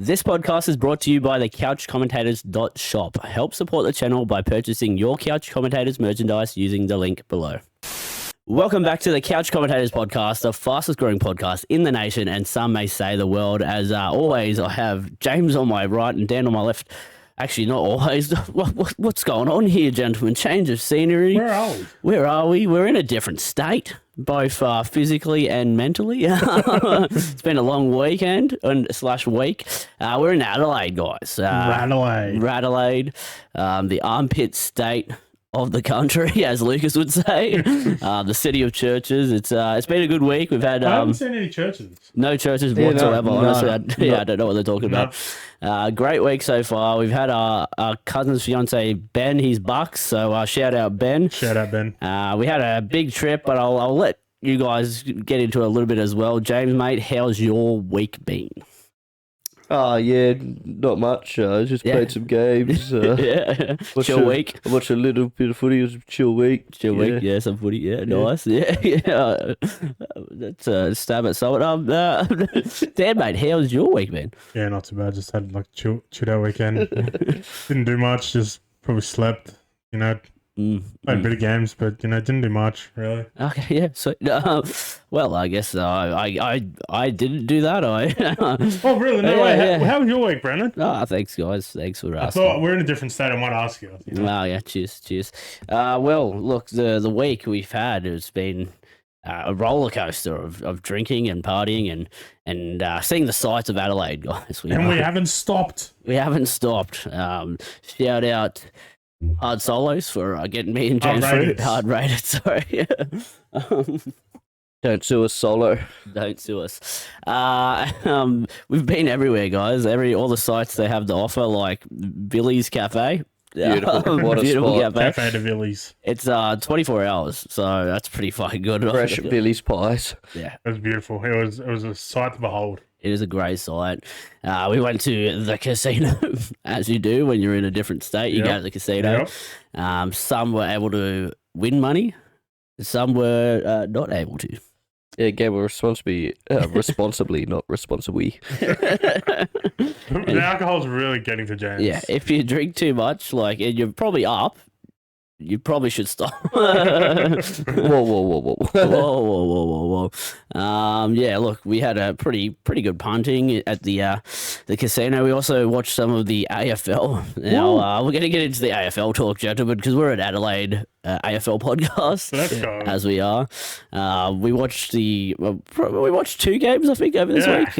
This podcast is brought to you by the couchcommentators.shop. Help support the channel by purchasing your Couch Commentators merchandise using the link below. Welcome back to the Couch Commentators podcast, the fastest growing podcast in the nation, and some may say the world. As always, I have James on my right and Dan on my left. Actually, not always. What's going on here, gentlemen? Change of scenery. Where are we? We're in a different state, both physically and mentally. It's been a long weekend / week. We're in Adelaide, guys. Radelaide, the armpit state of the country, as Lucas would say. The city of churches. It's been a good week. We've had I haven't seen any churches. no churches whatsoever. Honestly, I don't know what they're talking about. Great week so far. We've had our cousin's fiance Ben. He's Bucks, so shout out Ben. Shout out Ben. We had a big trip, but I'll let you guys get into it a little bit as well. James, mate, how's your week been? Yeah, not much. Just played some games. Chill week. I watched a little bit of footy. It was a chill week. Yeah, some footy. Yeah, nice. Yeah. That's a stab at someone. Dan, mate, how's your week been? Yeah, not too bad. Just had like chill out weekend. Didn't do much. Just probably slept. Played a bit of games, but didn't do much really. Okay, yeah. So, well, I guess I didn't do that. Oh, really? No way. Yeah. How was your week, Brendan? Thanks, guys. Thanks for I asking. thought we're in a different state. I might ask you. Oh, yeah. Cheers. Well, look, the week we've had has been a roller coaster of drinking and partying and seeing the sights of Adelaide, guys. We haven't stopped. We haven't stopped. Shout out Hard Solos for getting me and James through. Hard rated, sorry. Don't sue us, Solo. Don't sue us. We've been everywhere, guys. All the sites they have to offer, like Billy's Cafe. Beautiful. What a beautiful spot. Cafe de Villiers. It's 24 hours, so that's pretty fucking good. Fresh Billy's pies. Yeah. It was beautiful. It was a sight to behold. It is a great site. We went to the casino, as you do when you're in a different state. You go to the casino. Yep. Some were able to win money. Some were not able to. Yeah, gamble responsibly, not responsibly. The alcohol's really getting to James. Yeah, if you drink too much, and you're probably up, you probably should stop. Whoa. Yeah, look, we had a pretty good punting at the casino. We also watched some of the AFL. Now, we're going to get into the AFL talk, gentlemen, because we're at Adelaide AFL podcast. Let's go. As we are. We watched we watched 2 games, I think, over this week.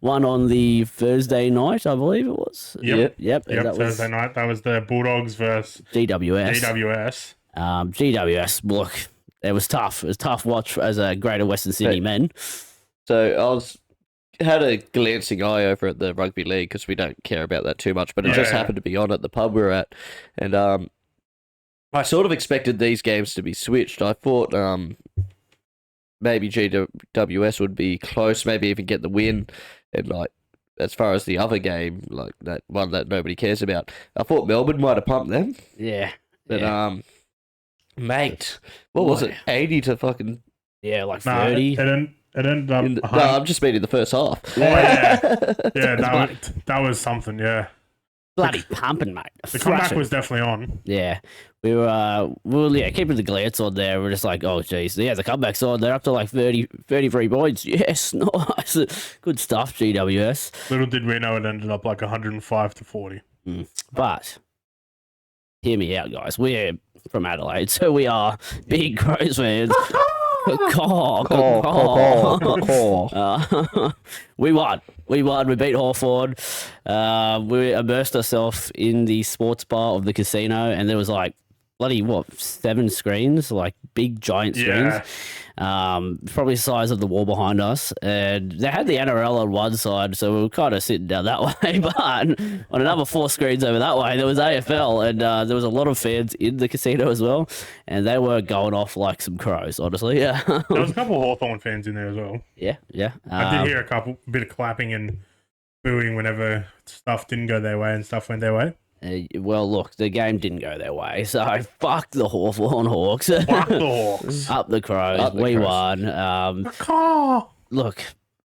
One on the Thursday night, I believe it was. Yep. Thursday night. That was the Bulldogs versus GWS. GWS, look, it was tough. It was a tough watch as a Greater Western Sydney men. So had a glancing eye over at the rugby league because we don't care about that too much, but it just happened to be on at the pub we're at, and I sort of expected these games to be switched. I thought maybe GWS would be close, maybe even get the win. And as far as the other game, like that one that nobody cares about, I thought Melbourne might have pumped them. Yeah. But mate, what was it? 80 to fucking 30. It ended up. No, I'm just meaning the first half. Oh, yeah, that was something. Yeah. Bloody pumping, mate. The comeback was definitely on. Yeah. We were keeping the glance on there. We're just like, oh, geez. Yeah, the comeback's on. They're up to 33 points. Yes, nice. Good stuff, GWS. Little did we know it ended up 105 to 40. But, hear me out, guys. We're from Adelaide, so we are big Crows fans. We won. We beat Hawthorn. We immersed ourselves in the sports bar of the casino, and there was bloody 7 screens, big giant screens. Probably the size of the wall behind us, and they had the NRL on one side, so we were kind of sitting down that way, but on another 4 screens over that way there was AFL, and there was a lot of fans in the casino as well, and they were going off like some crows, honestly. Yeah. There was a couple of Hawthorn fans in there as well. Yeah. I did hear a bit of clapping and booing whenever stuff didn't go their way and stuff went their way. Well, look, the game didn't go their way, so fuck the Hawthorn Hawks. Fuck the Hawks. Up the Crows. We won. Look,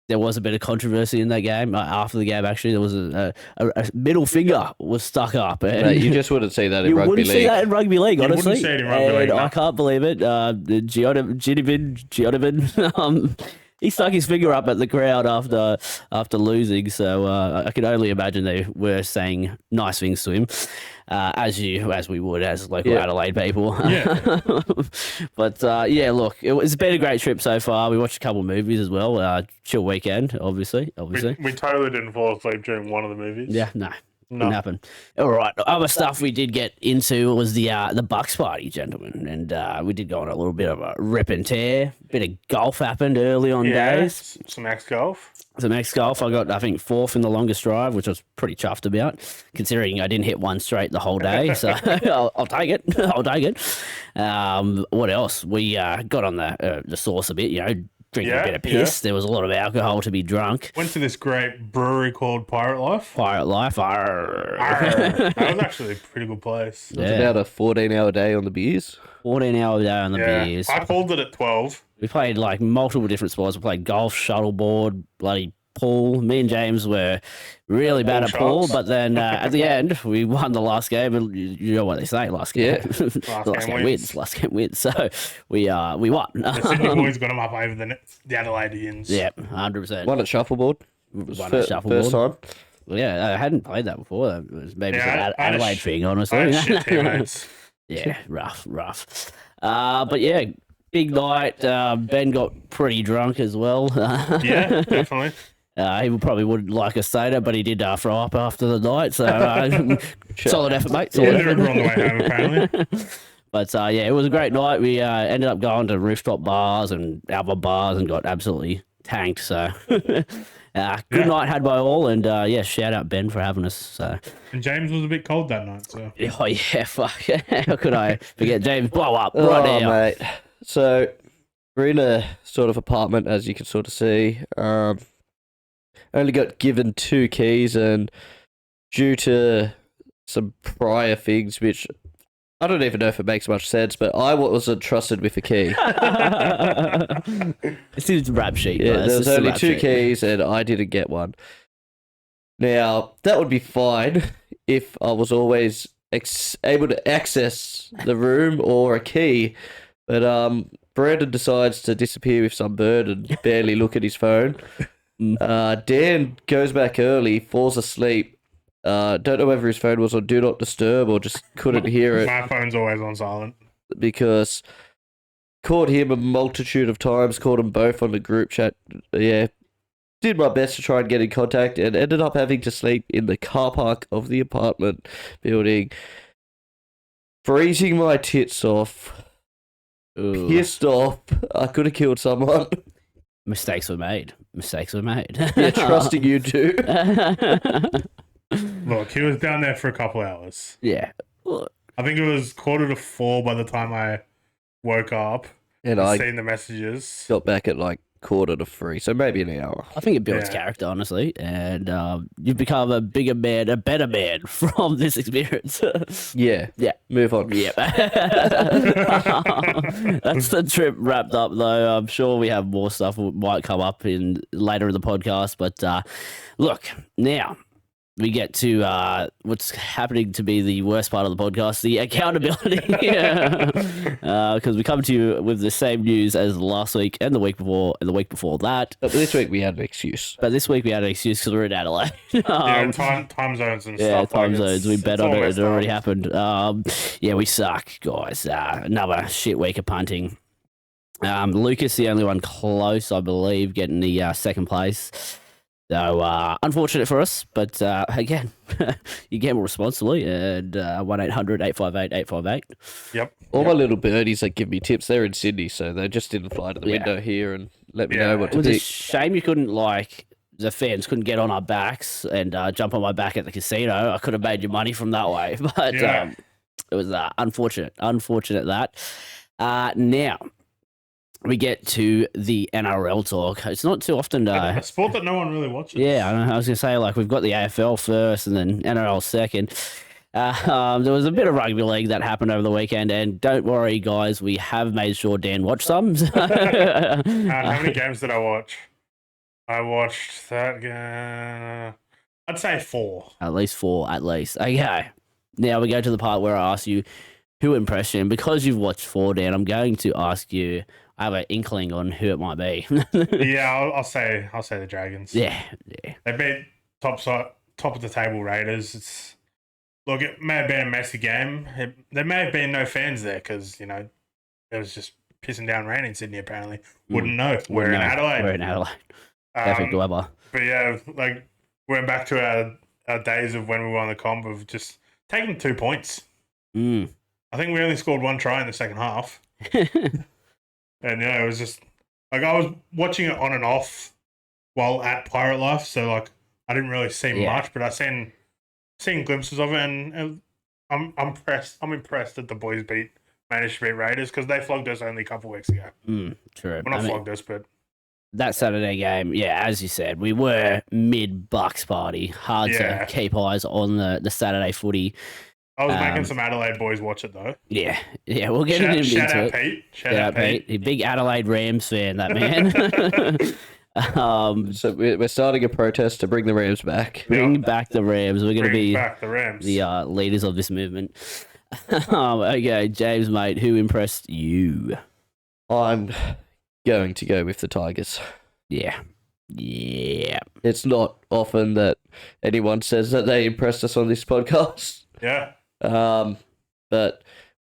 there was a bit of controversy in that game. After the game, actually, there was a middle finger was stuck up. And Mate, you just wouldn't see that in you rugby wouldn't league. see that in rugby league, honestly. You wouldn't see it in rugby league, And I no. can't believe it. Giodibin, he stuck his finger up at the crowd after losing. So I can only imagine they were saying nice things to him, as we would as local Adelaide people. Yeah. But look, it's been a great trip so far. We watched a couple of movies as well. Chill weekend, obviously. We totally didn't fall asleep during one of the movies. Yeah, no. No. Didn't happen. All right. Other stuff we did get into was the Bucks party, gentlemen, and we did go on a little bit of a rip and tear. Bit of golf happened early on days. Some ex-golf. Some ex-golf. I got, I think, 4th in the longest drive, which I was pretty chuffed about, considering I didn't hit one straight the whole day. So I'll take it. I'll take it. What else? We got on the sauce a bit, drinking a bit of piss. There was a lot of alcohol to be drunk. Went to this great brewery called Pirate Life. Pirate Life. Arr. That was actually a pretty good place. It's about a 14-hour day on the beers. 14-hour day on the beers. I called it at 12. We played like multiple different sports. We played golf, shuttleboard, bloody pool. Me and James were really bad at pool, but then at the end we won the last game, and you know what they say, last game. Last game wins. Last game wins. So we won. The Sydney boys got them up over the Adelaideans. Yeah, 100%. One at shuffleboard. Won at shuffleboard. First time. Well, yeah, I hadn't played that before. It was maybe an I had a Adelaide thing, I honestly. had shit teammates. Yeah, rough. But yeah, big night. Ben got pretty drunk as well. Yeah, definitely. He probably wouldn't like a soda, but he did throw up after the night. So solid effort, mate. Yeah, Solid they effort. were on the way home, apparently. But it was a great night. We ended up going to rooftop bars and other bars and got absolutely tanked. So good night had by all. And shout out Ben for having us. So And James was a bit cold that night, so. oh yeah, fuck. How could I forget James? Blow up right now, mate. So we're in a sort of apartment, as you can sort of see. Only got given 2 keys, and due to some prior things, which I don't even know if it makes much sense, but I wasn't trusted with a key. This is rap sheet. Yeah, guys. there This was is only rap 2 sheet. keys, and I didn't get one. Now, that would be fine if I was always able to access the room or a key, but Brandon decides to disappear with some bird and barely look at his phone. Dan goes back early, falls asleep. Don't know whether his phone was on Do Not Disturb or just couldn't hear it My phone's always on silent. because called him a multitude of times, called them both on the group chat. Yeah, did my best to try and get in contact and ended up having to sleep in the car park of the apartment building, freezing my tits off, pissed off. I could have killed someone. Mistakes were made. Yeah, trusting you too. Look, he was down there for a couple hours. Yeah. I think it was 3:45 by the time I woke up And and I seen the messages. got back at like 2:45, so maybe an hour. I think it builds Yeah. character, honestly, and you've become a bigger man, a better man from this experience. Yeah. Yeah. Move on. Yep. That's the trip wrapped up, though. I'm sure we have more stuff that might come up in later in the podcast, but look, now we get to what's happening to be the worst part of the podcast, the accountability. Because we come to you with the same news as last week and the week before and the week before that. But this week we had an excuse. But this week we had an excuse because we're in Adelaide. Yeah, time zones and Yeah, stuff. time like zones. We bet it's on all it. messed It already up. happened. Yeah, we suck, guys. Another shit week of punting. Lucas, the only one close, I believe, getting the second place. So, unfortunate for us, but again, you gamble responsibly, and 1-800-858-858. Yep. All my little birdies that give me tips, they're in Sydney, so they just didn't fly to the window here and let me know what It to was a pick. shame you couldn't, the fans couldn't get on our backs and jump on my back at the casino. I could have made you money from that way, but Yeah. it was unfortunate that. Now, we get to the NRL talk. It's not too often. A sport that no one really watches. Yeah, I was going to say, we've got the AFL first and then NRL second. There was a bit of rugby league that happened over the weekend, and don't worry, guys, we have made sure Dan watched some. How many games did I watch? I watched that game. I'd say 4. At least 4, at least. Okay. Now we go to the part where I ask you who impressed you. And because you've watched 4, Dan, I'm going to ask you, I have an inkling on who it might be. Yeah, I'll say the Dragons. Yeah. They beat top of the table Raiders. Look, it may have been a messy game. There may have been no fans there because, it was just pissing down rain in Sydney, apparently. Wouldn't know. We're in Adelaide. We're in Adelaide. Perfect weather. But yeah, went back to our days of when we won the comp of just taking 2 points. I think we only scored 1 try in the second half. And it was just I was watching it on and off while at Pirate Life, so I didn't really see much, but I seen glimpses of it, and I'm impressed. I'm impressed that the boys managed to beat Raiders because they flogged us only a couple of weeks ago. True. Well, not flogged us, but that Saturday game, as you said, we were mid Bucks party. Hard to keep eyes on the Saturday footy. I was making some Adelaide boys watch it though. Yeah, we'll get into it. Shout out Pete. Shout out Pete. A big Adelaide Rams fan, that man. So we're starting a protest to bring the Rams back. Bring back the Rams. We're going to be back the Rams. The leaders of this movement. Okay, James, mate, who impressed you? I'm going to go with the Tigers. Yeah. It's not often that anyone says that they impressed us on this podcast. Yeah. But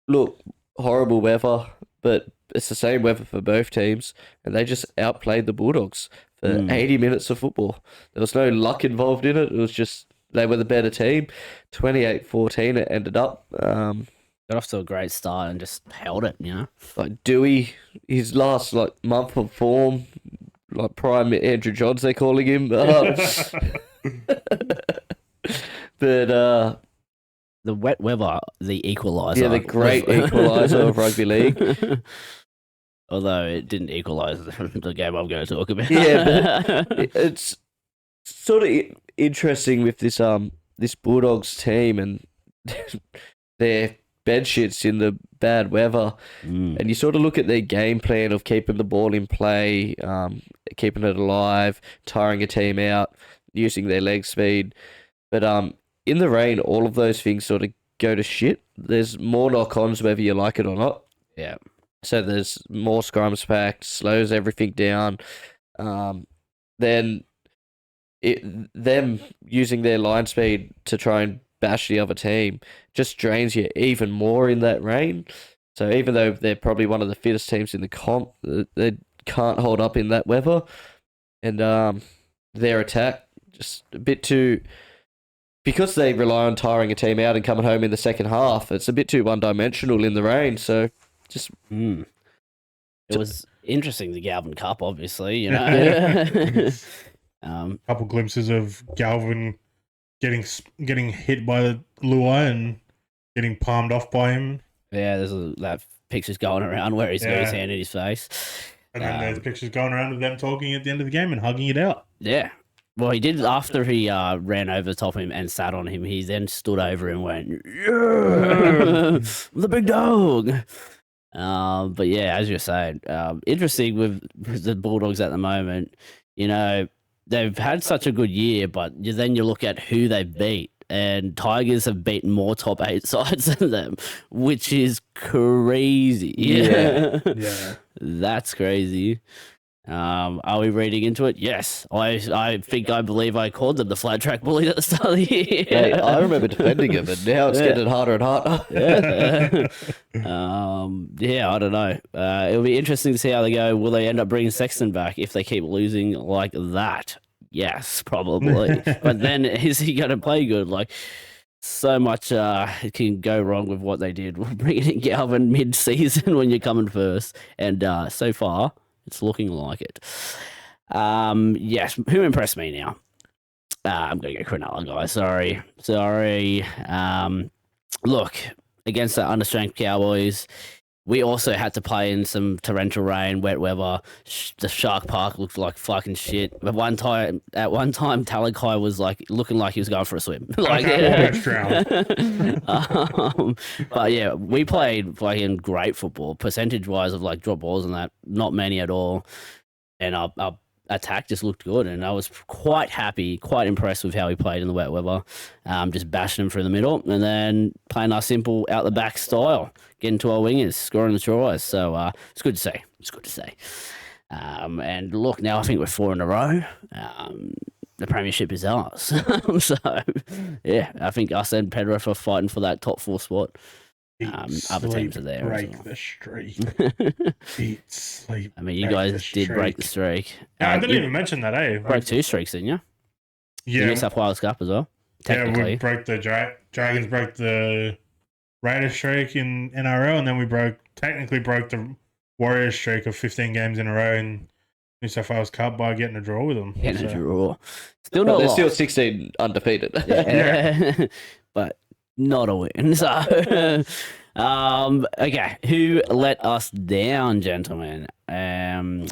look, horrible weather, but it's the same weather for both teams, and they just outplayed the Bulldogs for 80 minutes of football. There was no luck involved in it. It was just they were the better team. 28-14 it ended up. Got off to a great start and just held it, Like Dewey, his last month of form, like prime Andrew Johns, they're calling him. But the wet weather, the equaliser. Yeah, the great equaliser of rugby league. Although it didn't equalise the game I'm going to talk about. Yeah, but it's sort of interesting with this Bulldogs team and their bed shits in the bad weather. And you sort of look at their game plan of keeping the ball in play, keeping it alive, tiring a team out, using their leg speed. But in the rain, all of those things sort of go to shit. There's more knock-ons whether you like it or not. Yeah. So there's more scrums packed, slows everything down. Then them using their line speed to try and bash the other team just drains you even more in that rain. So even though they're probably one of the fittest teams in the comp, they can't hold up in that weather. And their attack just a bit too... Because they rely on tiring a team out and coming home in the second half, it's a bit too one-dimensional in the rain. So just... It was interesting, the Galvin Cup, obviously, Couple glimpses of Galvin getting hit by the Luai and getting palmed off by him. Yeah, that picture's going around where he's got his hand in his face. And then there's pictures going around of them talking at the end of the game and hugging it out. Yeah. Well, he did after he ran over the top of him and sat on him. He then stood over and went, "Yeah, the big dog." But yeah, as you're saying, interesting with the Bulldogs at the moment. They've had such a good year, but then you look at who they've beat, and Tigers have beaten more top 8 sides than them, which is crazy. Yeah. That's crazy. Are we reading into it? Yes. I believe I called them the flat track bully at the start of the year. Hey, I remember defending him, and now it's getting harder and harder. I don't know. It'll be interesting to see how they go. Will they end up bringing Sexton back if they keep losing like that? Yes, probably. But then is he going to play good? So much can go wrong with what they did. We're bringing in Galvin mid-season when you're coming first, and so far it's looking like it. Yes, who impressed me now? I'm going to go Cronulla, guys. Sorry. Look, against the understrength Cowboys, we also had to play in some torrential rain, wet weather. The Shark Park looked like fucking shit. At one time, Talakai was looking like he was going for a swim. But yeah, we played fucking great football, percentage-wise of drop balls and that. Not many at all. And our attack just looked good, and I was quite happy, quite impressed with how he played in the wet weather. Just bashing him through the middle, and then playing our simple out the back style, getting to our wingers, scoring the tries. So it's good to see. It's good to see. And look, now I think we're 4 in a row. The premiership is ours. So yeah, I think us and Penrith are fighting for that top 4 spot. Other teams are there. Break the streak. Eat, sleep. I mean, you guys did break the streak. I didn't even mention that, eh? Broke 2 streaks, didn't you? Yeah. The New South Wales Cup as well. Yeah, we broke the Dragons broke the Raiders streak in NRL, and then we technically broke the Warriors streak of 15 games in a row in New South Wales Cup by getting a draw with them. Getting a draw. Still not. They're still 16 undefeated. Yeah. But not a win. So, okay, who let us down, gentlemen? Dan,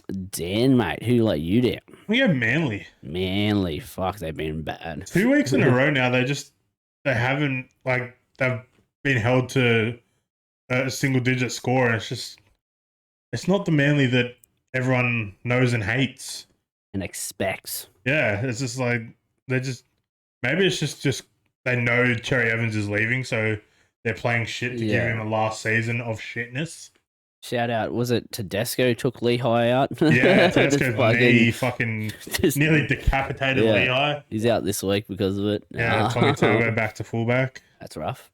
mate, who let you down? We have Manly. Manly, fuck, they've been bad. 2 weeks in a row now. They haven't they've been held to a single digit score, and it's not the Manly that everyone knows and hates and expects. Yeah, it's just like maybe it's just they know Cherry Evans is leaving, so they're playing shit to give him a last season of shitness. Shout out, was it Tedesco took Lehigh out? Yeah, Tedesco's knee fucking nearly decapitated Lehigh. He's out this week because of it. Yeah, Tommy Turbo back to fullback. That's rough.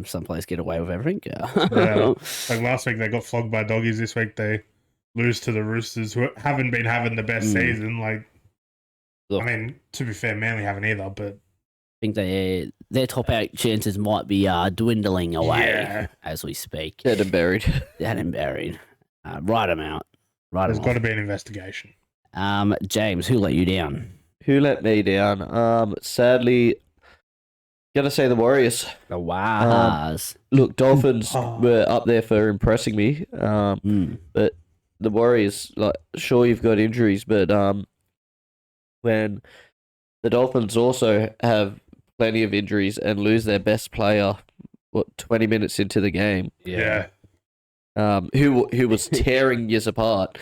Some players get away with everything. Yeah. Like last week they got flogged by doggies. This week they lose to the Roosters, who haven't been having the best season. Look, I mean, to be fair, Manly haven't either, but I think their top 8 chances might be dwindling away as we speak. Dead and buried. Write them out. There's got to be an investigation. James, who let you down? Who let me down? Sadly, gotta say the Warriors. The Warriors. Look, Dolphins were up there for impressing me. But the Warriors, sure you've got injuries, but when the Dolphins also have plenty of injuries and lose their best player, 20 minutes into the game? Yeah. Who was tearing years apart.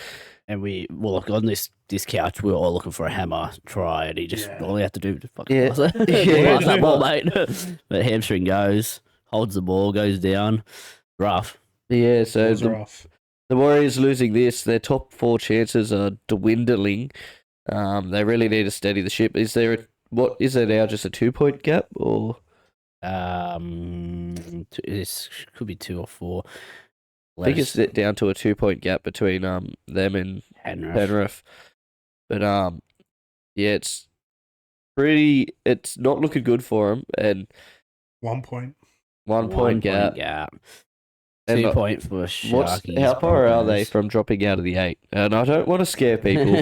And look, on this couch, we were all looking for a hammer try, and he just, all he had to do was fucking pass that ball, mate. But hamstring goes, holds the ball, goes down. Rough. Yeah, so rough. The Warriors losing this, their top 4 chances are dwindling. They really need to steady the ship. Is there now, just a 2-point gap, or? This could be 2 or 4. I think it's down to a 2-point gap between them and Penrith. But it's not looking good for them. And 1 point. 1 point gap. 2 point for Sharkies. How far are they from dropping out of the 8? And I don't want to scare people,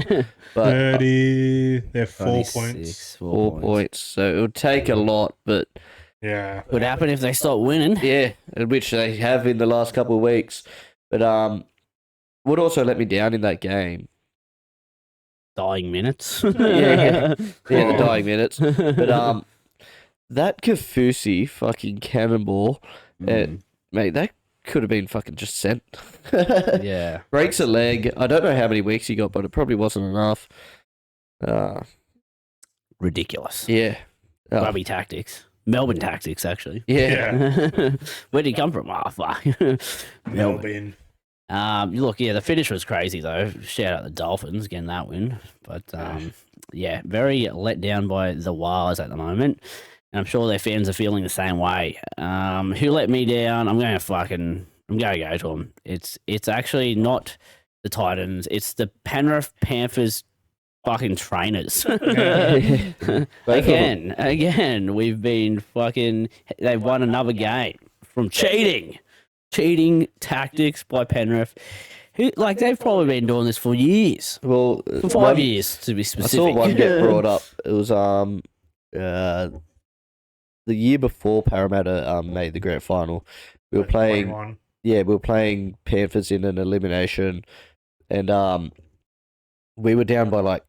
but 30. They're 4 points. 4 points. So it would take a lot, but yeah, could happen if they stop winning. Yeah, which they have in the last couple of weeks. But would also let me down in that game. Dying minutes. yeah, the dying minutes. But that Kafusi fucking cannonball, mate, that could have been fucking just sent. Yeah. Breaks a leg. I don't know how many weeks he got, but it probably wasn't enough. Ridiculous. Yeah. Rugby tactics. Melbourne tactics, actually. Yeah. Where did he come from? Oh, fuck. Melbourne. Look, the finish was crazy, though. Shout out the Dolphins getting that win. But, very let down by the Wars at the moment. And I'm sure their fans are feeling the same way. Who let me down? I'm going to go to them. It's actually not the Titans. It's the Penrith Panthers fucking trainers. Again, we've been they've won another game from cheating tactics by Penrith. They've probably been doing this for years. Well, for 5 years to be specific. I saw one get brought up. It was the year before Parramatta made the grand final. We were playing 21. We were playing Panthers in an elimination, and we were down by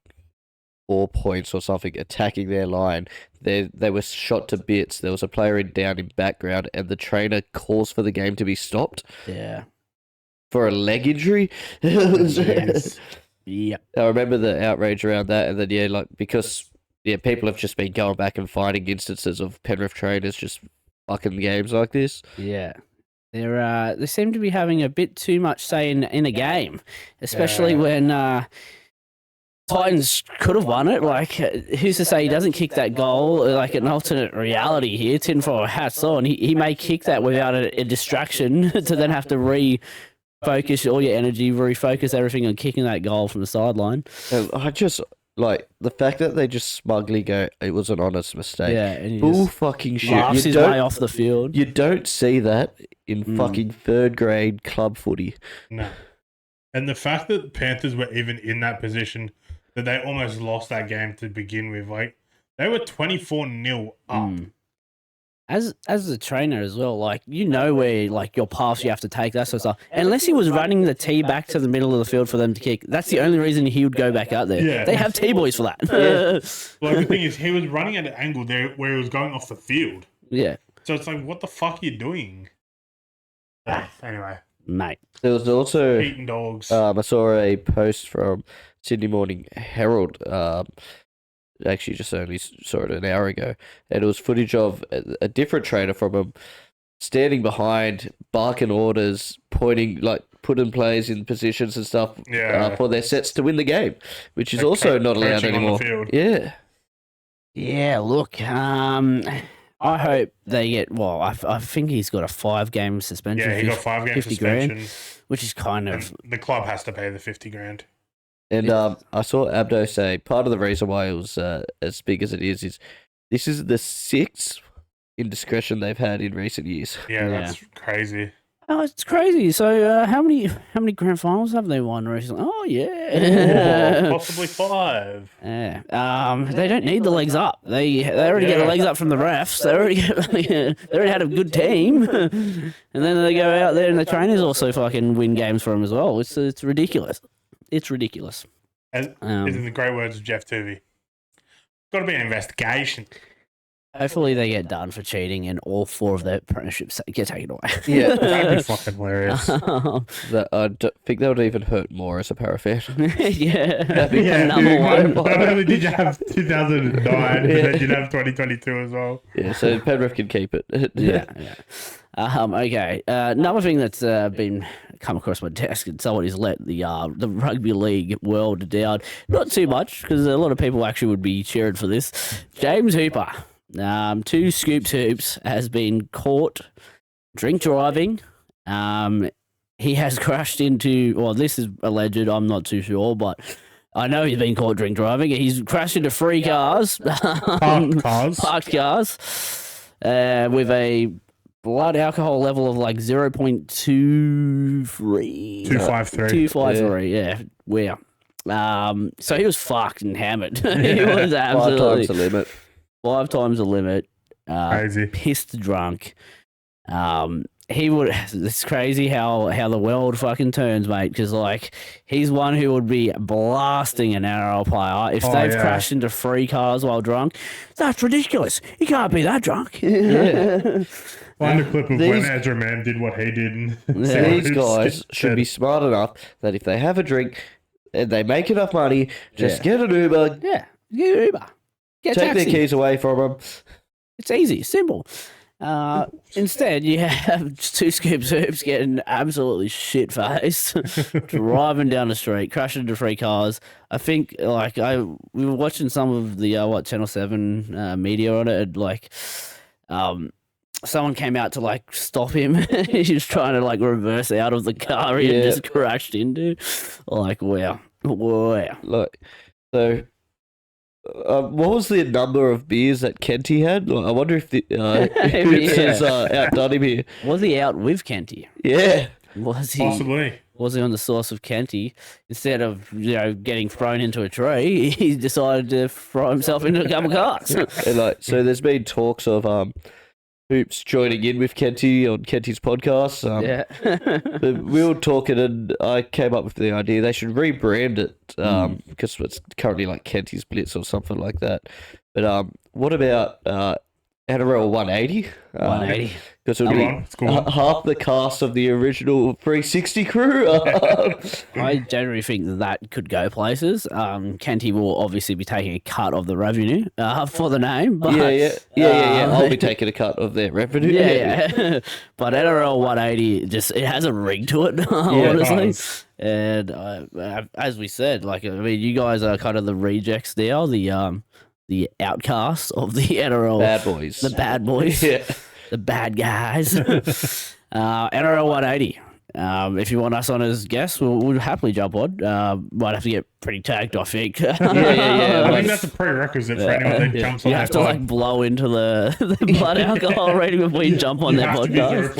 4 points or something, attacking their line. They were shot to bits. There was a player down in background, and the trainer calls for the game to be stopped. Yeah. For a leg injury. Yes. Yeah. I remember the outrage around that, and then because people have just been going back and finding instances of Penrith trainers just fucking games like this. Yeah. They seem to be having a bit too much say in a game, especially when Titans could have won it. Like, who's to say he doesn't kick that goal? Like an alternate reality here, tinfoil hats on. He may kick that without a distraction to then have to refocus all your energy, refocus everything on kicking that goal from the sideline. And I just like the fact that they just smugly go, it was an honest mistake. Yeah, and bull fucking shit. laughs his way off the field. You don't see that in fucking third grade club footy. No. And the fact that Panthers were even in that position, that they almost lost that game to begin with, like they were 24-0 up. As a trainer as well, like where like your paths you have to take, that sort of stuff. Unless he was running the tee back to the middle of the field for them to kick, that's the only reason he would go back out there. Yeah. They have tee boys for that. Like the thing is, he was running at an angle there where he was going off the field. Yeah. So it's like, what the fuck are you doing? Anyway, mate. There was also eating dogs. I saw a post from Sydney Morning Herald. Actually, just only saw it an hour ago, and it was footage of a different trainer from him standing behind, barking orders, pointing, like putting players in positions and stuff for their sets to win the game, which is also not allowed anymore. Yeah. Yeah, look, I hope they get, well, I think he's got a 5-game suspension. Yeah, he got 5-game suspension. Grand, which is kind of... And the club has to pay the 50 grand. And I saw Abdo say part of the reason why it was as big as it is this is the 6th indiscretion they've had in recent years. Yeah, that's crazy. Oh, it's crazy. So, how many grand finals have they won recently? Oh, yeah, possibly 5. Yeah. They don't need the legs up. They already get the legs up from the refs. They already had a good team, and then they go out there and the trainers also fucking win games for them as well. It's ridiculous. It's ridiculous. As in the great words of Jeff Tuvey, got to be an investigation. Hopefully they get done for cheating and all 4 of their premierships get taken away. Yeah, that'd be fucking hilarious. I think that would even hurt more as a para fan. Yeah, that'd be number one. Not only did you have 2009, but then you'd have 2022 as well. Yeah, so Penrith can keep it. Yeah. Okay. Another thing that's been come across my desk, and someone has let the rugby league world down. Not too much, because a lot of people actually would be cheering for this. James Hooper, 2 Scoops Hoops, has been caught drink driving. He has crashed into, well, this is alleged, I'm not too sure, but I know he's been caught drink driving. He's crashed into 3 cars. Parked cars. With a blood alcohol level of like 0.23. 253, yeah. Wow. So he was fucked and hammered. He was absolutely 5 times the limit. 5 times the limit. Crazy. Pissed drunk. It's crazy how the world fucking turns, mate, because like he's one who would be blasting an NRL player if they've crashed into 3 cars while drunk. That's ridiculous. You can't be that drunk. Yeah. Find a clip of when Ezra Mann did what he did. These guys should be smart enough that if they have a drink and they make enough money, just get an Uber. Yeah, get an Uber. Take their keys away from them. It's easy, simple. Instead, you have 2 Scoops Hoops getting absolutely shit-faced, driving down the street, crashing into 3 cars. I think, like, we were watching some of the, Channel 7 media on it, and, like, someone came out to, like, stop him. He was trying to, like, reverse out of the car he had just crashed into. Like, wow. Look, so... what was the number of beers that Kenty had? I wonder if the has outdone him here. Was he out with Kenty? Yeah. Was he? Possibly. Was he on the source of Kenty? Instead of getting thrown into a tree, he decided to throw himself into a couple cars. And so there's been talks of Hoops joining in with Kenty on Kenty's podcast. But we were talking, and I came up with the idea they should rebrand it because it's currently like Kenty's Blitz or something like that. But what about NRL 180. 180. Because it would be half the cast of the original 360 crew. I generally think that could go places. Kenty will obviously be taking a cut of the revenue for the name. But, yeah. I'll be taking a cut of their revenue. Yeah. But NRL 180, it has a ring to it, honestly. And as we said, you guys are kind of the rejects now, the outcasts of the NRL. Bad boys. The bad boys. Yeah. The bad guys. NRL 180. If you want us on as guests, we'll happily jump on. Might have to get pretty tagged, I think. Yeah. I think that's a prerequisite for anyone that jumps on. You have to blow into the blood alcohol rating before you jump on their podcast.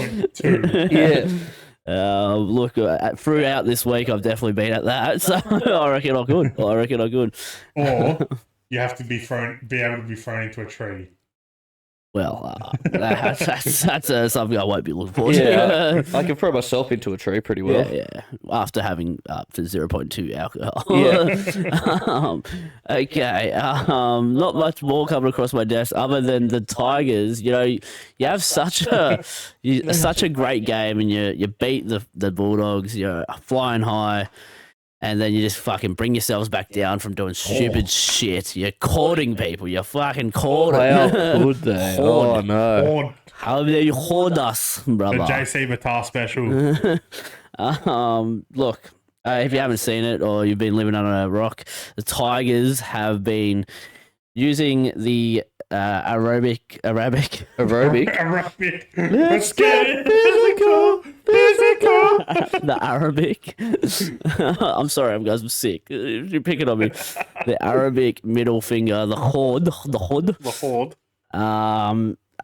0.2. Look, throughout this week, I've definitely been at that, so I reckon I could. Or you have to be able to be thrown into a tree. Well, that's something I won't be looking forward to. Yeah, I can throw myself into a tree pretty well. Yeah. After having up to 0.2 alcohol. Yeah. Okay. Not much more coming across my desk other than the Tigers. You have such a great game, and you beat the Bulldogs. You're flying high. And then you just fucking bring yourselves back down from doing stupid shit. You're courting people. You're fucking courting. How could they? Oh, no. How dare you hoard us, brother? The JC Batar special. Look, if you haven't seen it or you've been living under a rock, the Tigers have been using the Arabic. Let's get physical. The Arabic. I'm sorry, guys. I'm sick. You're picking on me. The Arabic middle finger, the hod.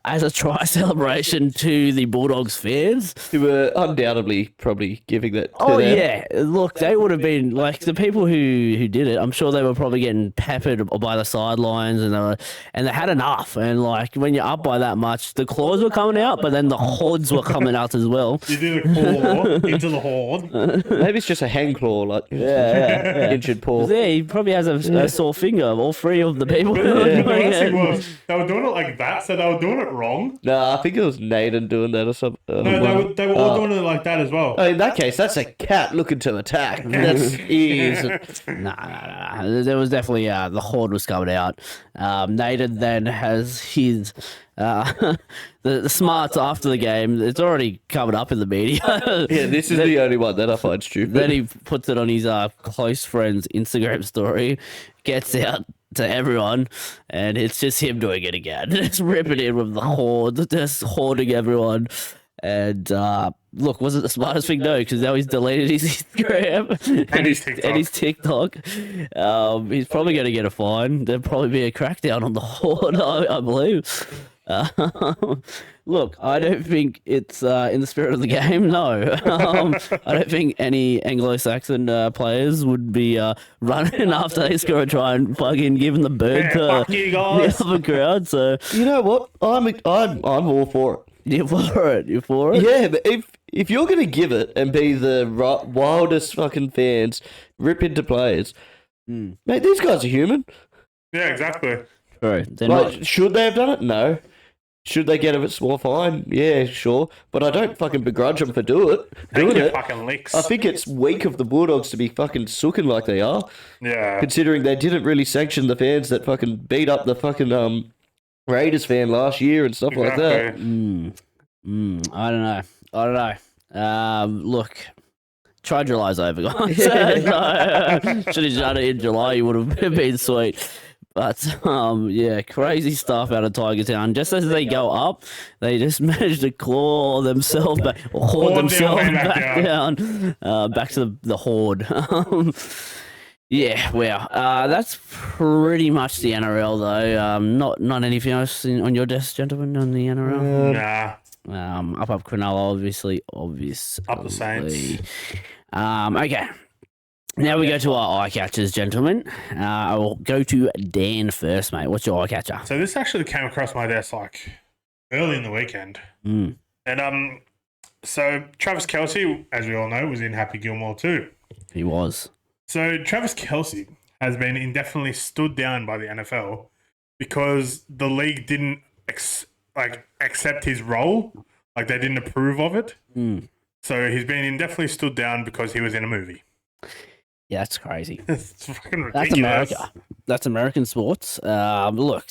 As a try celebration to the Bulldogs fans. Who were undoubtedly probably giving that to them. Yeah. Look, they would have been, the people who did it, I'm sure they were probably getting peppered by the sidelines and they had enough. And, when you're up by that much, the claws were coming out, but then the hordes were coming out as well. You do the claw into the horde. Maybe it's just a hand claw, injured paw. Yeah, he probably has a sore finger, all three of the people. The worst thing was, they were doing it like that, so they were doing it wrong. No, I think it was Nathan doing that or something. No, they were all doing it like that as well. Oh, in that case, that's a cat looking to attack. That's easy. Nah. There was definitely the horde was coming out. Nathan then has his the smarts after the game. It's already coming up in the media. Yeah, this is the only one that I find stupid. Then he puts it on his close friend's Instagram story, gets out to everyone, and it's just him doing it again. Just ripping in with the horde, just hoarding everyone. And look, was it the smartest thing? No, because now he's deleted his Instagram and his TikTok. He's probably going to get a fine. There'll probably be a crackdown on the horde, I believe. Look, I don't think it's in the spirit of the game. No, I don't think any Anglo-Saxon players would be running after they score a try and fucking giving the bird to the other crowd. So you know what? I'm all for it. You're for it. Yeah, but if you're gonna give it and be the wildest fucking fans, rip into players, mate, these guys are human. Yeah, exactly. Right. Should they have done it? No. Should they get a small fine? Yeah, sure. But I don't fucking begrudge them for doing it. Fucking licks. I think it's weak of the Bulldogs to be fucking sooking like they are. Yeah. Considering they didn't really sanction the fans that fucking beat up the fucking Raiders fan last year and stuff like that. I don't know. Look, try July's over, guys. Should have done it in July. You would have been sweet. But, yeah, crazy stuff out of Tiger Town. Just as they go up, they just manage to claw themselves back, or hoard themselves back down, back to the horde. Yeah, wow. That's pretty much the NRL, though. Not anything else on your desk, gentlemen, on the NRL? Nah. Up Cronulla, obviously. Up the Saints. Okay. Now we go to our eye catchers, gentlemen. I will go to Dan first, mate. What's your eye catcher? So this actually came across my desk early in the weekend. And so Travis Kelce, as we all know, was in Happy Gilmore too. He was. So Travis Kelce has been indefinitely stood down by the NFL because the league didn't like accept his role. Like they didn't approve of it. So he's been indefinitely stood down because he was in a movie. Yeah, that's crazy. It's fucking ridiculous. That's America. That's American sports. Look,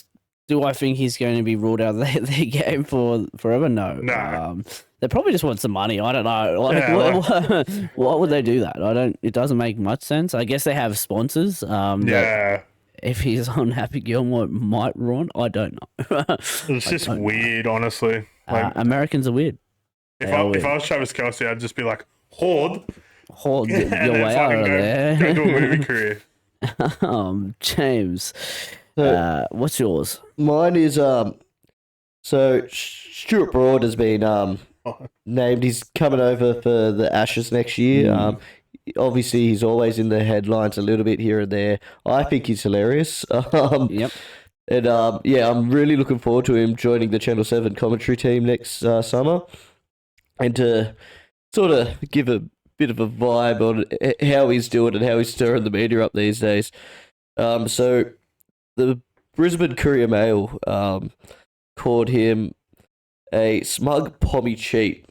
do I think he's going to be ruled out of their game for forever? No. No. They probably just want some money. I don't know. Like, what would they do that? It doesn't make much sense. I guess they have sponsors. Yeah. If he's on Happy Gilmore, it might run. I don't know. It's just weird, honestly. Like, Americans are weird. If I was Travis Kelce, I'd just be like, Horde Your and then way out of fucking there. go do a movie career. James, So- what's yours? Mine is so Stuart Broad has been named. He's coming over for the Ashes next year. Obviously, he's always in the headlines a little bit here and there. I think he's hilarious. Yep. And I'm really looking forward to him joining the Channel 7 commentary team next summer, and to sort of give a bit of a vibe on how he's doing and how he's stirring the media up these days. So the Brisbane Courier Mail called him a smug pommy cheat,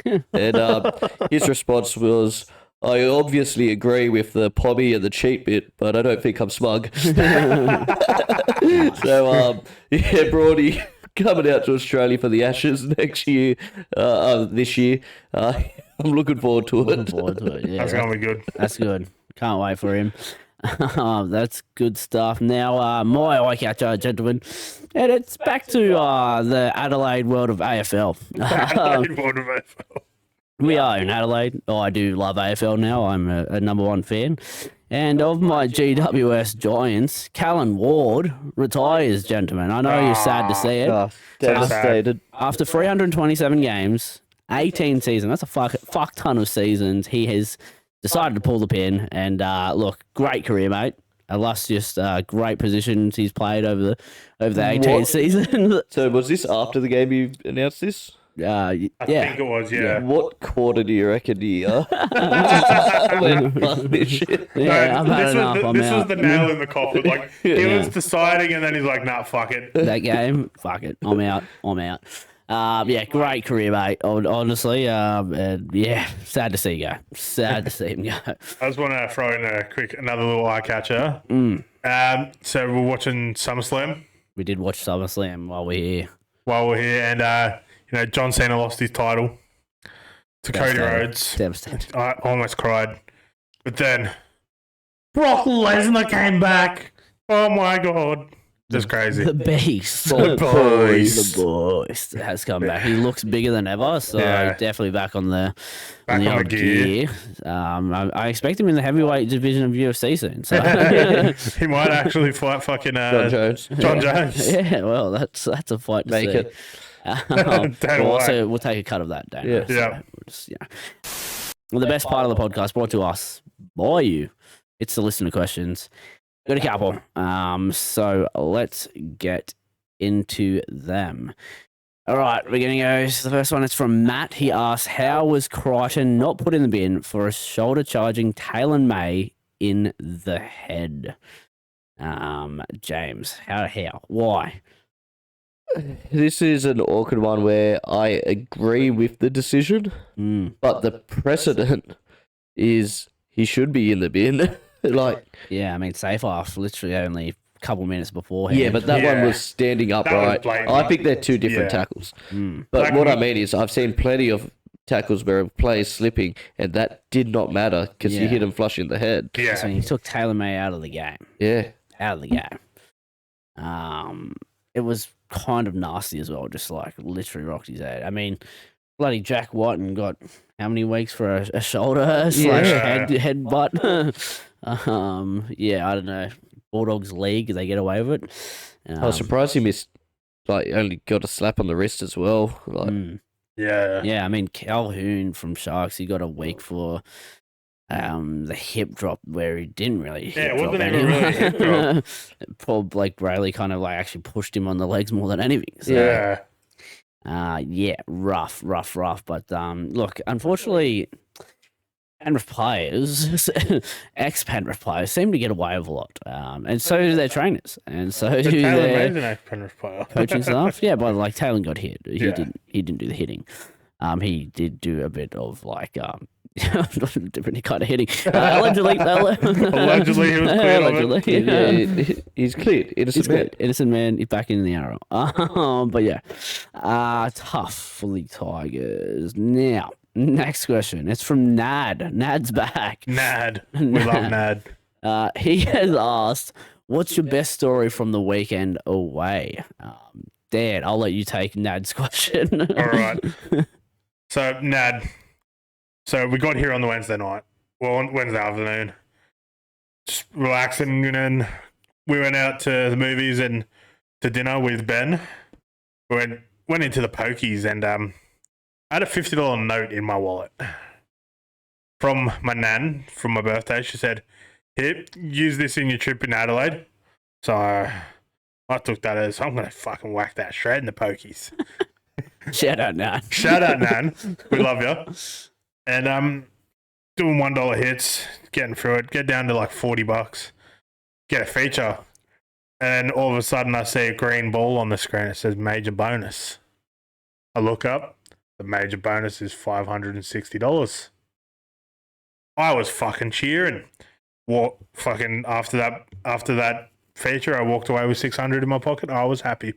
and his response was, "I obviously agree with the pommy and the cheat bit, but I don't think I'm smug." So, Brody coming out to Australia for the Ashes next year, this year. I'm looking forward to it. Yeah, That's going to be good. That's good. Can't wait for him. That's good stuff. Now, my eye catcher, gentlemen, and it's back to the Adelaide world of AFL. World of AFL. We are in Adelaide. Oh, I do love AFL now. I'm a number one fan. And of my GWS Giants, Callan Ward retires, gentlemen. I know you're sad to see it. Devastated. After 327 games, 18 seasons, that's a fuck ton of seasons, he has decided to pull the pin. And look, great career, mate. Illustrious, great positions he's played over the 18 seasons. So was this after the game you announced this? I think it was, yeah. What quarter do you reckon he went, fuck this shit? Yeah, I've had enough. This was the nail in the coffin. Like, he was deciding, and then he's like, nah, fuck it. That game, fuck it. I'm out. Great career, mate. Honestly, sad to see you go. Sad to see him go. I just want to throw in another little eye catcher. So we're watching SummerSlam We did watch SummerSlam while we're here. and John Cena lost his title to Cody Rhodes. Devastated. I almost cried, but then Brock Lesnar came back. Oh my god, just crazy. The beast. The boys. The boys has come back. He looks bigger than ever, so definitely back on the old gear. I expect him in the heavyweight division of UFC soon. So He might actually fight fucking John Jones. John Jones. yeah, well, that's a fight to Make see. it. We'll take a cut of that, Dan. Yeah. Yeah. Well, the best part of the podcast brought to us by you. It's the listener questions. Got a couple. So let's get into them. All right, we're going to go. So the first one is from Matt. He asks, how was Crichton not put in the bin for a shoulder charging Taylor May in the head? James, how? Why? This is an awkward one where I agree with the decision, but the precedent is he should be in the bin. Yeah, I mean, safe off literally only a couple minutes beforehand. Yeah, but that one was standing upright. I think they're two different tackles. But what I mean is, I've seen plenty of tackles where a player's slipping, and that did not matter because he hit him flush in the head. Yeah. So he took Taylor May out of the game. Yeah. Out of the game. It was kind of nasty as well, just like literally rocked his head. I mean, bloody Jack Whiten got how many weeks for a shoulder slash headbutt? I don't know. Bulldogs League, they get away with it. I was surprised he missed, only got a slap on the wrist as well. Yeah. I mean, Calhoun from Sharks, he got a week for the hip drop where he didn't really it wasn't even really a hip drop. Poor Blake Brayley kind of actually pushed him on the legs more than anything. So, rough. But look, unfortunately, Penrith players, ex-Penrith players, seem to get away with a lot, and so do their trainers, and so do Taylor their May's an ex-Penrith player. coaching staff. Yeah, but like Taylor got hit. He Yeah. didn't. He didn't do the hitting. He did do a bit of like different kind of hitting. Allegedly, Allegedly, he was cleared of it. Yeah, he's cleared. He's good. Innocent man. He's back in the NRL. But yeah, tough for the Tigers. Now, next question. It's from Nad. Nad's back. Nad. We love Nad. He has asked, "What's your best story from the weekend away?" Dan, I'll let you take Nad's question. All right. So, Nad. So, we got here on the Wednesday night. Well, on Wednesday afternoon. Just relaxing, and then we went out to the movies and to dinner with Ben. We went into the pokies, and I had a $50 note in my wallet from my nan from my birthday. She said, "Here, use this in your trip in Adelaide." So I took that as, I'm going to fucking whack that straight in the pokies. Shout out, Nad. Shout out, Nan. We love you. And doing $1 hits, getting through it, get down to like $40, get a feature. And all of a sudden I see a green ball on the screen. It says major bonus. I look up. The major bonus is $560. I was fucking cheering. After that feature, I walked away with $600 in my pocket. I was happy.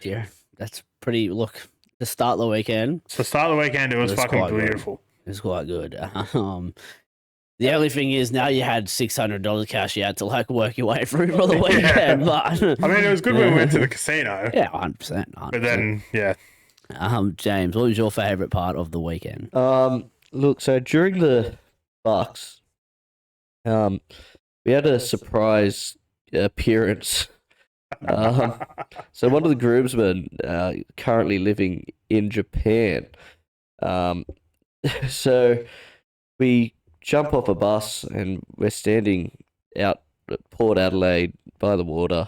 Yeah, that's pretty. Look, to start the weekend. To start the weekend, it was fucking quite good. beautiful. It's quite good. The only thing is now you had $600 cash you had to like work your way through for the weekend. But I mean, it was good when we went to the casino. Yeah, 100%. But then, yeah. James, what was your favourite part of the weekend? Look, so during the Bucks, we had a surprise appearance. So one of the groomsmen currently living in Japan. So we jump off a bus and we're standing out at Port Adelaide by the water.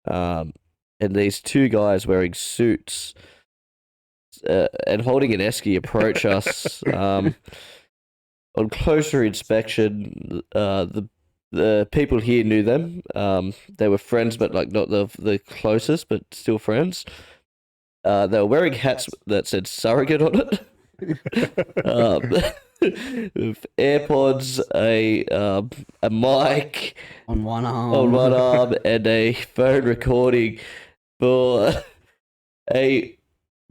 And these two guys wearing suits and holding an esky approach us. On closer inspection, the people here knew them. They were friends, but like not the closest, but still friends. They were wearing hats that said surrogate on it. With AirPods, a mic on one arm, and a phone recording for a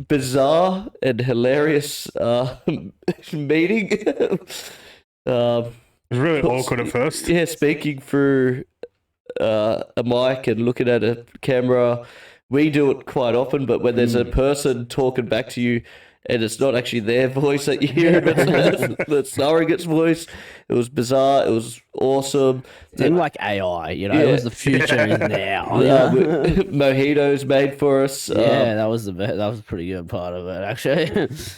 bizarre and hilarious meeting. It was really awkward at first. Yeah, speaking through a mic and looking at a camera. We do it quite often, but when there's a person talking back to you and it's not actually their voice that you hear, but it's the surrogate's voice, it was bizarre. It was awesome. Didn't like AI, it was the future is now. Mojitos made for us. Yeah, that was that was a pretty good part of it, actually.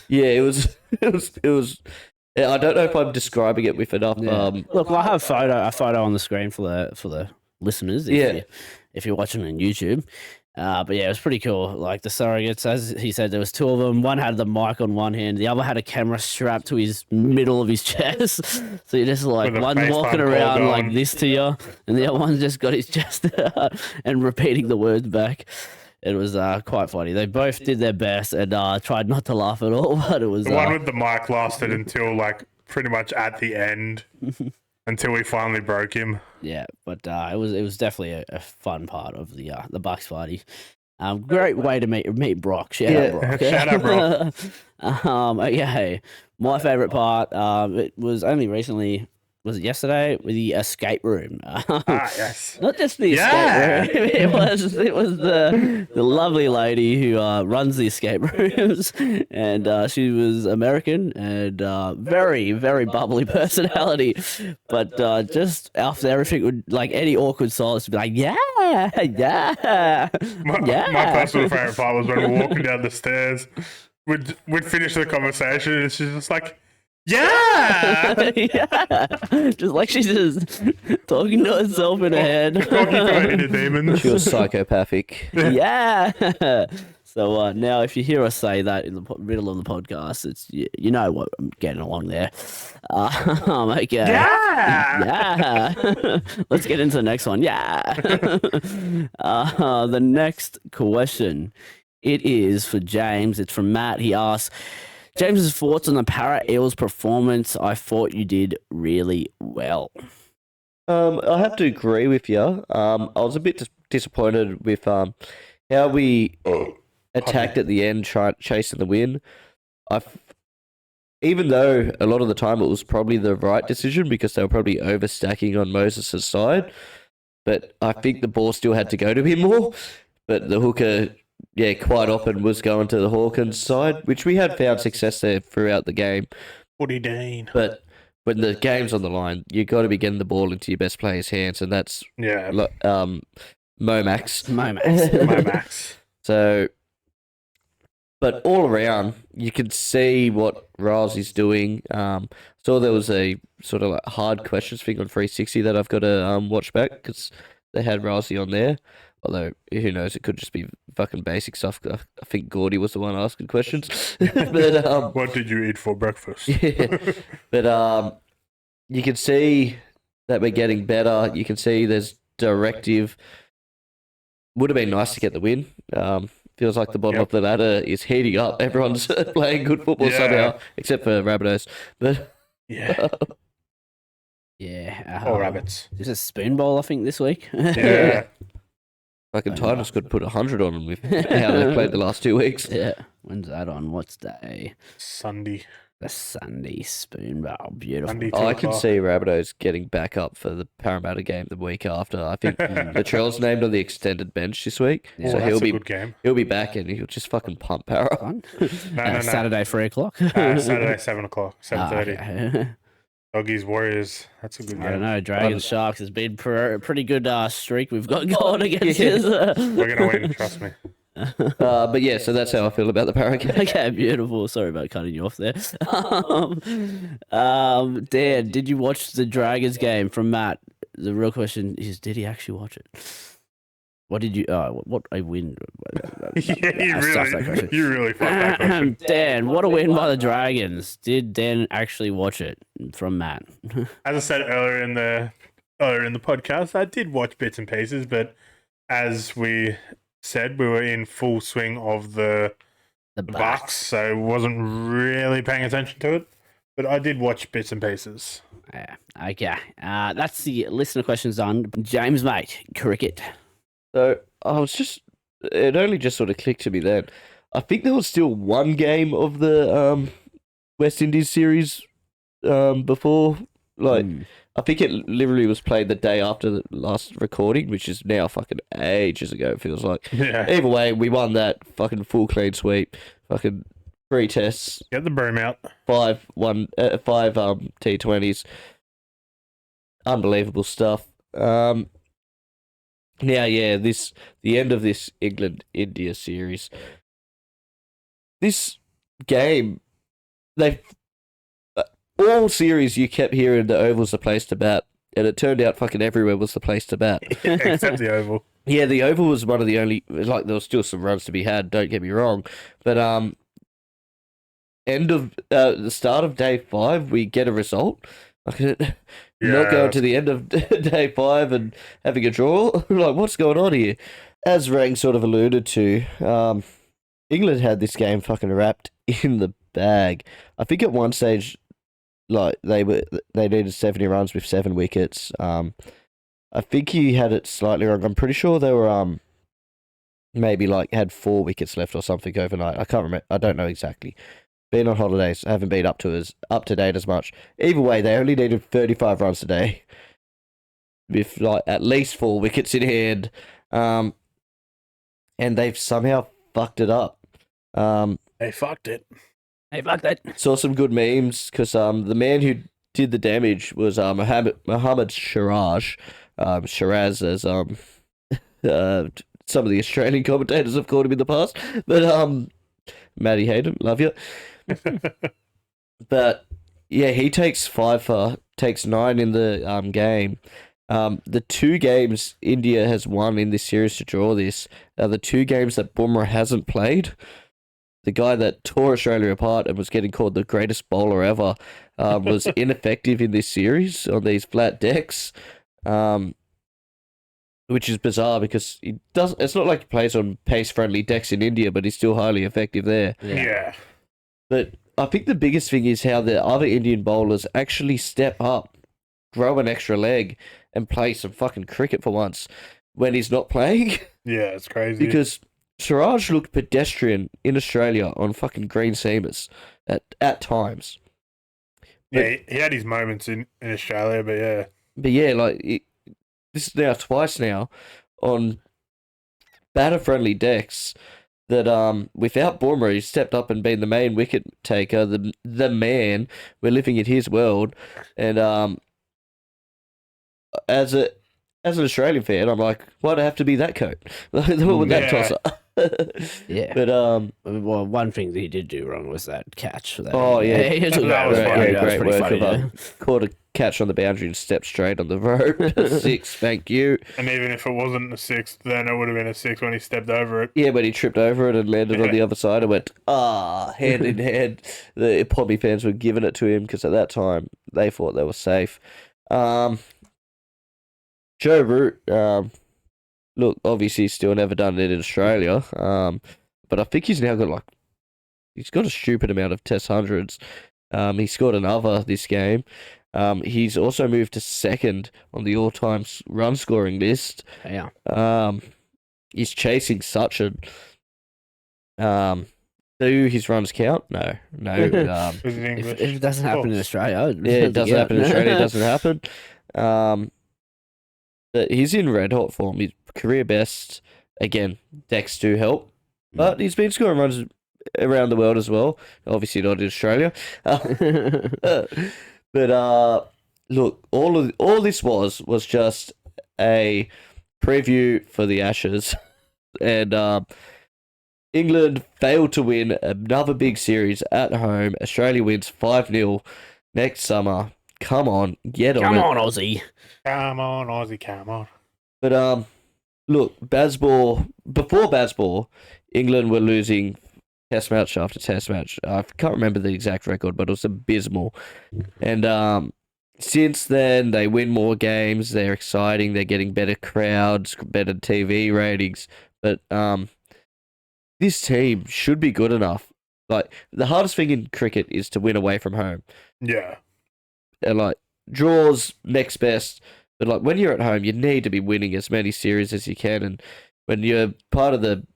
Yeah, it was. I don't know if I'm describing it with enough. Yeah. Look, I have a photo on the screen for the listeners. If you're watching on YouTube. But yeah, it was pretty cool. Like the surrogates, as he said, there was two of them. One had the mic on one hand, the other had a camera strapped to his middle of his chest. So you're just like one walking around like this to you, and the other one just got his chest out and repeating the words back. It was quite funny. They both did their best and tried not to laugh at all, but it was the one with the mic lasted until like pretty much at the end. Until we finally broke him. Yeah, but it was definitely a fun part of the Bucks party. Great way to meet Brock. Shout out Brock. Shout out Brock. Okay, my favorite part. It was only recently. Was it yesterday with the escape room? Yes. Not just the escape room. It was the lovely lady who runs the escape rooms, and she was American and very very bubbly personality. But just after everything, would like any awkward silence, would be like, yeah. My personal favorite part was when we were walking down the stairs. We'd finish the conversation, and she's just like. Yeah! Yeah! Just like she's just talking to herself in her head. Talking to her inner demons. She was psychopathic. Yeah! So now, if you hear us say that in the middle of the podcast, it's you know what I'm getting along there. Okay. Yeah. Let's get into the next one. Yeah. The next question, it is for James. It's from Matt. He asks, James's thoughts on the Para Eels performance. I thought you did really well. I have to agree with you. I was a bit disappointed with how we attacked at the end, chasing the win. Even though a lot of the time it was probably the right decision because they were probably overstacking on Moses' side, but I think the ball still had to go to him more. But the hooker, quite often was going to the Hawkins side, which we had found success there throughout the game. Woody Dean. But when the game's on the line, you got to be getting the ball into your best player's hands, and that's Momax. Momax. So, but all around, you can see what Ryles's doing. Saw there was a sort of like hard questions thing on 360 that I've got to watch back because they had Rylesy on there. Although, who knows, it could just be fucking basic stuff. I think Gordy was the one asking questions. But, what did you eat for breakfast? Yeah. But you can see that we're getting better. You can see there's directive. Would have been nice to get the win. Feels like the bottom of the ladder is heating up. Everyone's playing good football somehow, except for Rabbitohs. But yeah. Or rabbits. Just a spoon bowl, I think, this week. Yeah. Fucking Titans could put 100 on them with how they've played the last 2 weeks. Yeah. When's that on? What's day? Sunday. The Sunday spoon bowl. Beautiful. Sunday I can see Rabbitohs getting back up for the Parramatta game the week after. I think Latrell's named on the extended bench this week. Yeah. So That's a good game. He'll be back and he'll just fucking pump Para. No. Saturday, 3 o'clock. Saturday, 7 o'clock. 7:30. Okay. Doggies, Warriors. That's a good game. I don't know. Dragons, Sharks has been a pretty good streak we've got going against us. We're going to win, trust me. But yeah, so that's how I feel about the Para game. Okay, beautiful. Sorry about cutting you off there. Dan, did you watch the Dragons game from Matt? The real question is, did he actually watch it? What did you? What a win! You really fucked that question. Dan, what a win by the Dragons! Did Dan actually watch it? From Matt. As I said earlier in the podcast, I did watch bits and pieces, but as we said, we were in full swing of the Bucks, so wasn't really paying attention to it. But I did watch bits and pieces. Yeah. Okay. That's the listener questions done. James, mate, cricket. So it only just sort of clicked to me then. I think there was still one game of the West Indies series before. I think it literally was played the day after the last recording, which is now fucking ages ago, it feels like. Yeah. Either way, we won that fucking full clean sweep. Fucking 3 tests. Get the broom out. 5 T20s. Unbelievable stuff. Now, the end of this England-India series. This game, all series you kept hearing the Oval's the place to bat, and it turned out fucking everywhere was the place to bat. Except the Oval. Yeah, the Oval was one of the only, there was still some runs to be had, don't get me wrong, but the start of day 5, we get a result. Not going to the end of day 5 and having a draw. Like, what's going on here? As Rang sort of alluded to, England had this game fucking wrapped in the bag. I think at one stage, like they needed 70 runs with 7 wickets. I think he had it slightly wrong. I'm pretty sure they were maybe like had 4 wickets left or something overnight. I can't remember. I don't know exactly. Been on holidays, haven't been up to date as much. Either way, they only needed 35 runs today, with like at least 4 wickets in hand, and they've somehow fucked it up. They fucked it. Saw some good memes because the man who did the damage was Mohammed Shiraz, as some of the Australian commentators have called him in the past, but Matty Hayden, love you. But yeah, he takes 9 in the game, The 2 games India has won in this series to draw this are the 2 games that Bumrah hasn't played. The guy that tore Australia apart and was getting called the greatest bowler ever was ineffective in this series on these flat decks, which is bizarre because he doesn't. It's not like he plays on pace-friendly decks in India, but he's still highly effective there. Yeah. But I think the biggest thing is how the other Indian bowlers actually step up, grow an extra leg, and play some fucking cricket for once when he's not playing. Yeah, it's crazy. Because Siraj looked pedestrian in Australia on fucking green seamers at times. Yeah, he had his moments in Australia, but yeah. But yeah, this is now twice now on batter-friendly decks that without Bumrah, he stepped up and been the main wicket taker, the man. We're living in his world, and as an Australian fan, I'm like, why'd I have to be that coat? With that tosser. Yeah. But well, one thing that he did do wrong was that catch. He took that was funny. that was great pretty work funny. of caught a catch on the boundary and stepped straight on the road. 6, thank you. And even if it wasn't a 6, then it would have been a 6 when he stepped over it. Yeah, but he tripped over it and landed on the other side and went, hand in hand. The Poppy fans were giving it to him because at that time they thought they were safe. Joe Root, look, obviously he's still never done it in Australia, but I think he's now got he's got a stupid amount of test hundreds. He scored another this game. He's also moved to 2nd on the all-time run scoring list. Yeah. He's chasing Sachin. Do his runs count? No. If it doesn't happen in Australia, it doesn't happen in Australia. It doesn't happen. But he's in red hot form. His career best. Again, decks do help, but he's been scoring runs around the world as well. Obviously not in Australia. But look, all this was just a preview for the Ashes, and England failed to win another big series at home. Australia wins 5-0 next summer. Come on, get on it. Come on, Aussie. Come on, Aussie, come on. But look, before Bazball, England were losing test match after test match. I can't remember the exact record, but it was abysmal. And since then, they win more games. They're exciting. They're getting better crowds, better TV ratings. But this team should be good enough. Like, the hardest thing in cricket is to win away from home. Yeah. And draws next best. But when you're at home, you need to be winning as many series as you can. And when you're part of the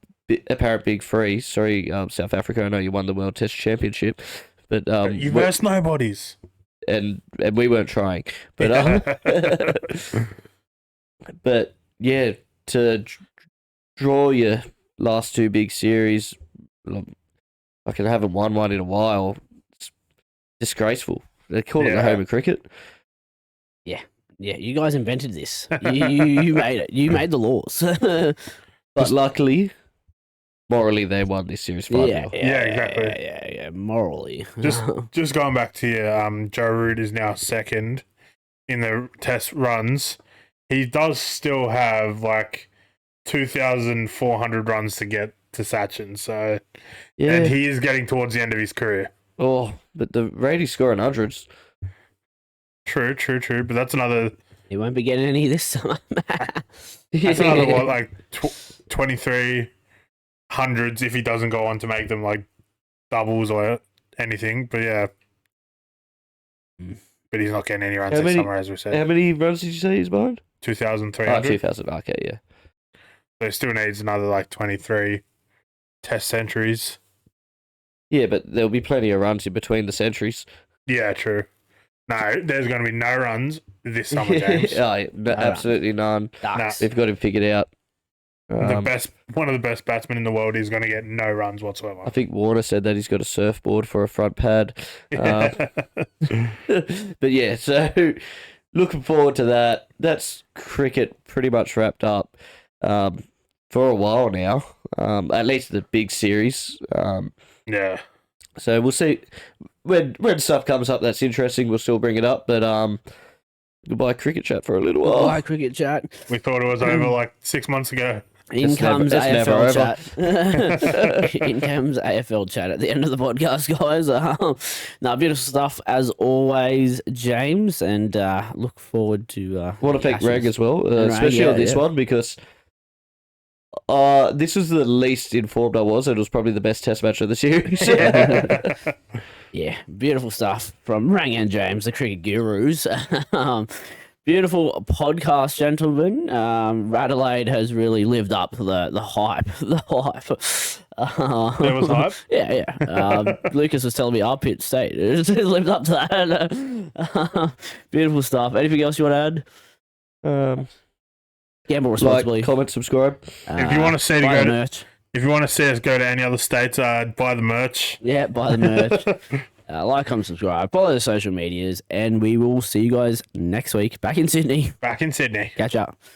apparent Big Three, South Africa, I know you won the World Test Championship, but you versed nobodies, and we weren't trying. But but yeah, to draw your last 2 big series, I haven't won one in a while. It's disgraceful. They call it the home of cricket. Yeah, you guys invented this. You made it. You made the laws. But luckily, morally, they won this series 5-0. Yeah, exactly. Yeah. Morally. Just going back to you, Joe Root is now 2nd in the test runs. He does still have 2,400 runs to get to Sachin, so and he is getting towards the end of his career. Oh, but the Raiders scoring hundreds. True, but that's another. He won't be getting any this summer. That's another 23 hundreds if he doesn't go on to make them doubles or anything. But yeah, but he's not getting any runs this summer, as we said. How many runs did you say he's behind? 2,300. 2,000. Okay, yeah. So he still needs another 23 test centuries. Yeah, but there'll be plenty of runs in between the centuries. Yeah, true. No, there's going to be no runs this summer, James. Absolutely none. They've got him figured out. One of the best batsmen in the world is going to get no runs whatsoever. I think Warner said that he's got a surfboard for a front pad. But yeah, so looking forward to that. That's cricket pretty much wrapped up for a while now. At least the big series. Yeah. So we'll see when stuff comes up that's interesting. We'll still bring it up, but Goodbye cricket chat for a little while. Goodbye, cricket chat. We thought it was over like 6 months ago. In comes it's never over. AFL chat. In comes AFL chat at the end of the podcast, guys. No, beautiful stuff as always, James, and look forward to. Want to thank Ashes. Reg as well, And Reg, especially yeah, on this yeah. one because this was the least informed I was, and it was probably the best test match of the series. Yeah, beautiful stuff from Rang and James, the cricket gurus. Beautiful podcast, gentlemen. Radelaide has really lived up to the hype. The hype. There was hype? Yeah. Lucas was telling me our pitch state. It lived up to that. Beautiful stuff. Anything else you want to add? Gamble responsibly. Like, comment, subscribe. If you want to see buy the merch. If you want to see us go to any other states, buy the merch. Yeah, buy the merch. Like, comment, subscribe, follow the social medias, and we will see you guys next week back in Sydney. Back in Sydney. Catch up.